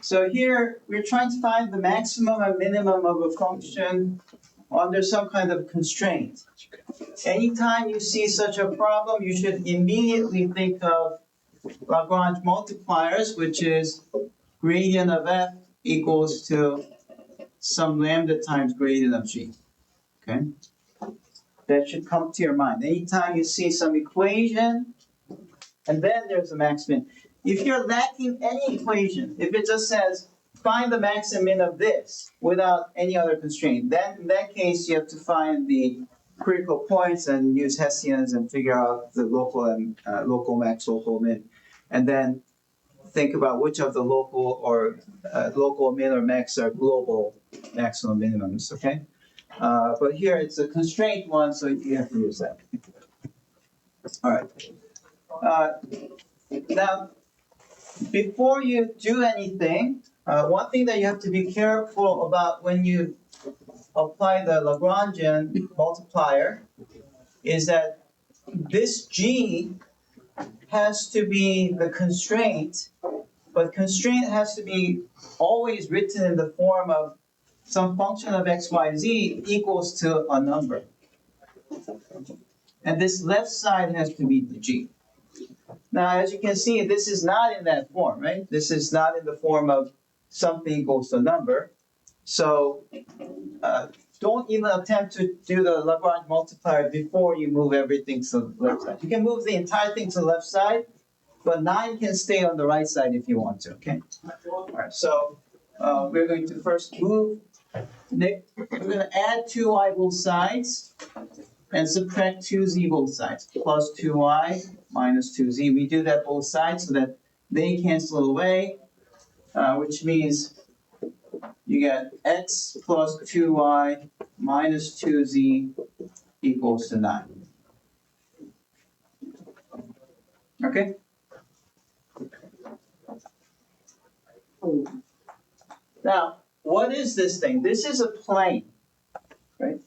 So here we're trying to find the maximum and minimum of a function under some kind of constraint. Anytime you see such a problem, you should immediately think of Lagrange multipliers, which is gradient of f equals to some lambda times gradient of g. Okay? That should come to your mind. Anytime you see some equation, and then there's a max min. If you're lacking any equation, if it just says find the max and min of this without any other constraint, then in that case you have to find the critical points and use Hessians and figure out the local and local max, local min, and then think about which of the local or local min or max are global maximum minimums. Okay, but here it's a constraint one, so you have to use that. All right. Now, before you do anything, one thing that you have to be careful about when you apply the Lagrangian multiplier is that this g has to be the constraint, but constraint has to be always written in the form of some function of x, y, z equals to a number. And this left side has to be the g. Now, as you can see, this is not in that form, right? This is not in the form of something equals to a number. So don't even attempt to do the Lagrange multiplier before you move everything to the left side. You can move the entire thing to the left side, but 9 can stay on the right side if you want to, okay? All right, so we're going to first move. We're going to add 2y both sides and subtract 2z both sides, plus 2y minus 2z. We do that both sides so that they cancel away, which means you get x plus 2y minus 2z equals to 9. Okay? Now, what is this thing? This is a plane, right?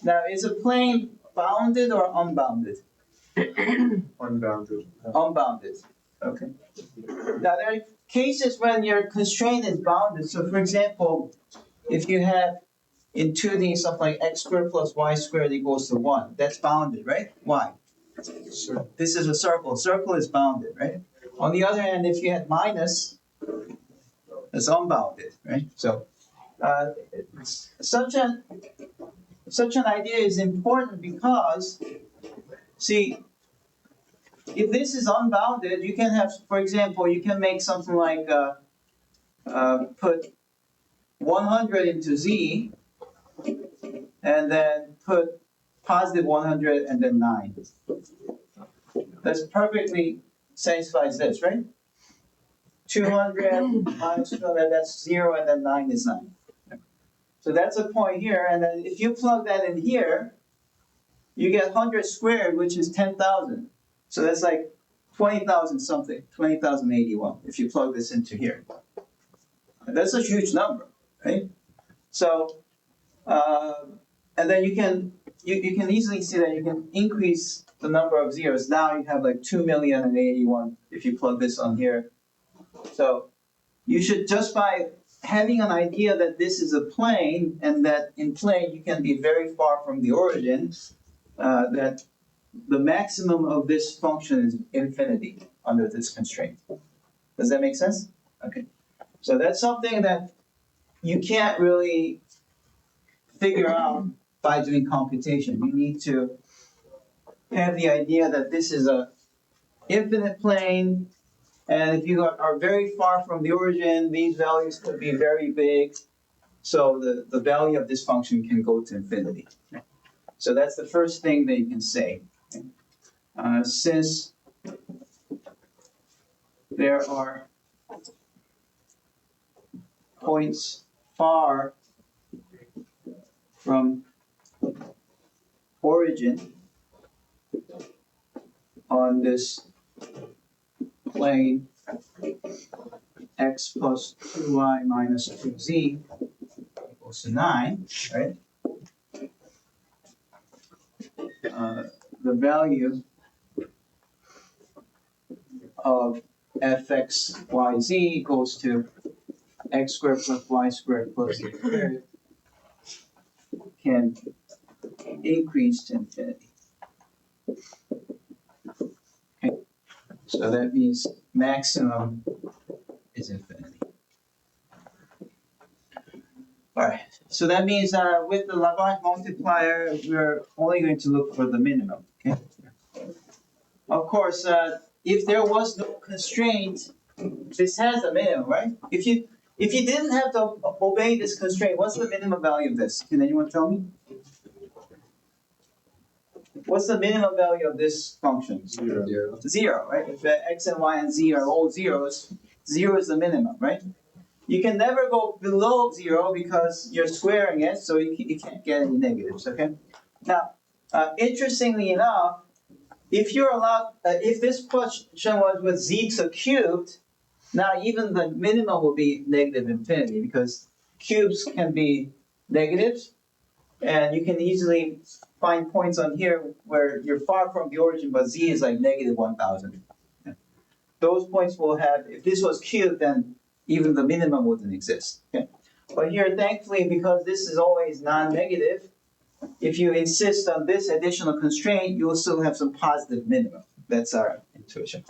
Now, is a plane bounded or unbounded? Unbounded. Unbounded. Okay. Now, there are cases when your constraint is bounded. So, for example, if you have in 2D something like x squared plus y squared equals to 1, that's bounded, right? Why? Sure. This is a circle. Circle is bounded, right? On the other hand, if you had minus, it's unbounded, right? So, such an idea is important because, see, if this is unbounded, you can have, for example, you can make something like put 100 into z, and then put positive 100 and then 9. That's perfectly satisfies this, right? 200 minus 200, that's 0, and then 9 is 9. So that's a point here, and then if you plug that in here, you get 100 squared, which is 10,000. So that's like 20,000 something, 20,081, if you plug this into here. And that's a huge number, right? So, and then you can easily see that you can increase the number of zeros. Now you have like 2,081,081 if you plug this on here. So you should, just by having an idea that this is a plane and that in plane you can be very far from the origin, that the maximum of this function is infinity under this constraint. Does that make sense? Okay. So that's something that you can't really figure out by doing computation. You need to have the idea that this is a infinite plane, and if you are very far from the origin, these values could be very big, so the value of this function can go to infinity. So that's the first thing that you can say. Since there are points far from origin on this plane x plus 2y minus 2z equals to 9, right? The value of fxyz equals to x squared plus y squared plus z squared can increase to infinity. Okay, so that means maximum is infinity. All right, so that means with the Lagrange multiplier, we're only going to look for the minimum. Okay. Of course, if there was no constraint, this has a minimum, right? If you didn't have to obey this constraint, what's the minimum value of this? Can anyone tell me? What's the minimum value of this function? Zero. Zero, right? If x and y and z are all zeros, zero is the minimum, right? You can never go below zero because you're squaring it, so you can't get any negatives, okay? Now, interestingly enough, if you're allowed, if this question was with z to cubed, now even the minimum will be negative infinity because cubes can be negatives, and you can easily find points on here where you're far from the origin, but z is like negative 1,000. Those points will have, if this was cubed, then even the minimum wouldn't exist. Okay? But here, thankfully, because this is always non-negative, if you insist on this additional constraint, you will still have some positive minimum. That's our intuition.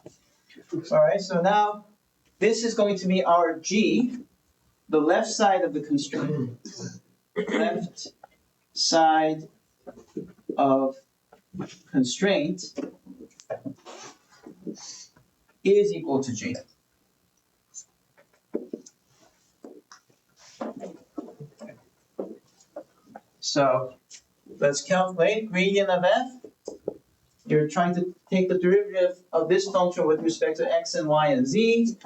All right, so now this is going to be our G, the left side of the constraint. Left side of constraint is equal to G. So let's calculate gradient of f. You're trying to take the derivative of this function with respect to x and y and z.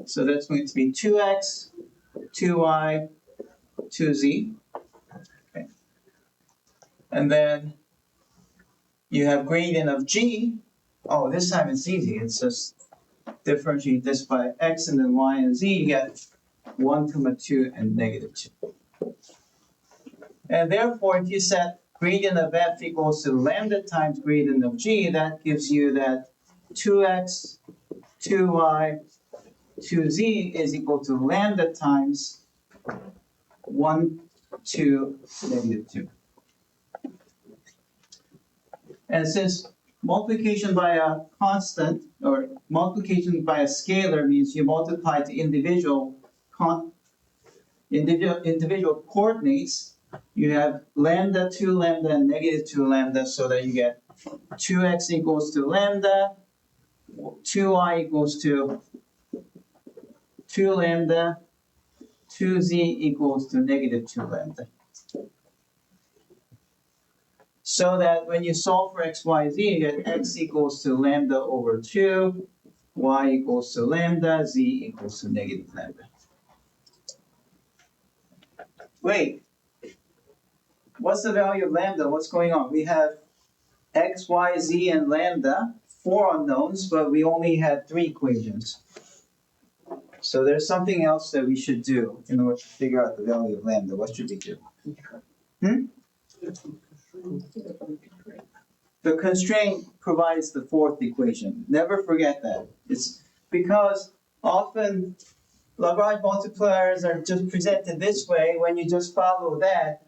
So that's going to be 2x, 2y, 2z. Okay. And then you have gradient of g. Oh, this time it's easy. It's just differentiate this by x and then y and z. You get 1, 2, and negative 2. And therefore, if you set gradient of f equals to lambda times gradient of g, that gives you that 2x, 2y, 2z is equal to lambda times 1, 2, negative 2. And since multiplication by a constant or multiplication by a scalar means you multiply the individual coordinates, you have lambda, 2 lambda, and negative 2 lambda, so that you get 2x equals to lambda, 2y equals to 2 lambda, 2z equals to negative 2 lambda. So that when you solve for x, y, z, you get x equals to lambda over 2, y equals to lambda, z equals to negative lambda. Wait, what's the value of lambda? What's going on? We have x, y, z, and lambda, 4 unknowns, but we only had 3 equations. So there's something else that we should do in order to figure out the value of lambda. What should we do? The constraint provides the 4th equation. Never forget that. It's because often Lagrange multipliers are just presented this way. When you just follow that,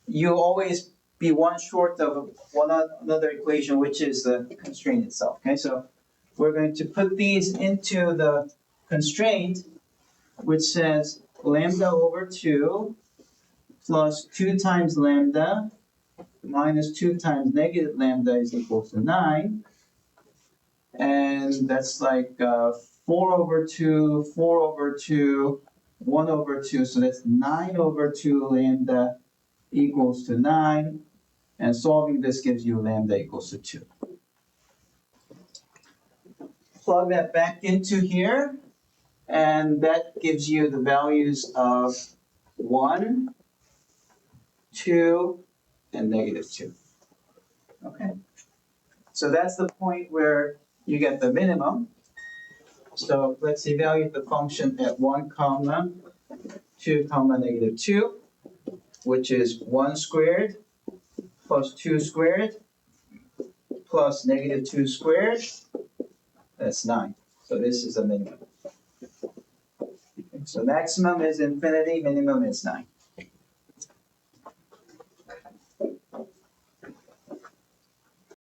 you'll always be one short of another equation, which is the constraint itself. Okay, so we're going to put these into the constraint, which says lambda over 2 plus 2 times lambda minus 2 times negative lambda is equal to 9. And that's like 4 over 2, 4 over 2, 1 over 2. So that's 9 over 2 lambda equals to 9. And solving this gives you lambda equals to 2. Plug that back into here. And that gives you the values of 1, 2, and negative 2. Okay. So that's the point where you get the minimum. So let's evaluate the function at 1, 2, negative 2, which is 1 squared plus 2 squared plus negative 2 squared. That's 9. So this is a minimum. So maximum is infinity, minimum is 9.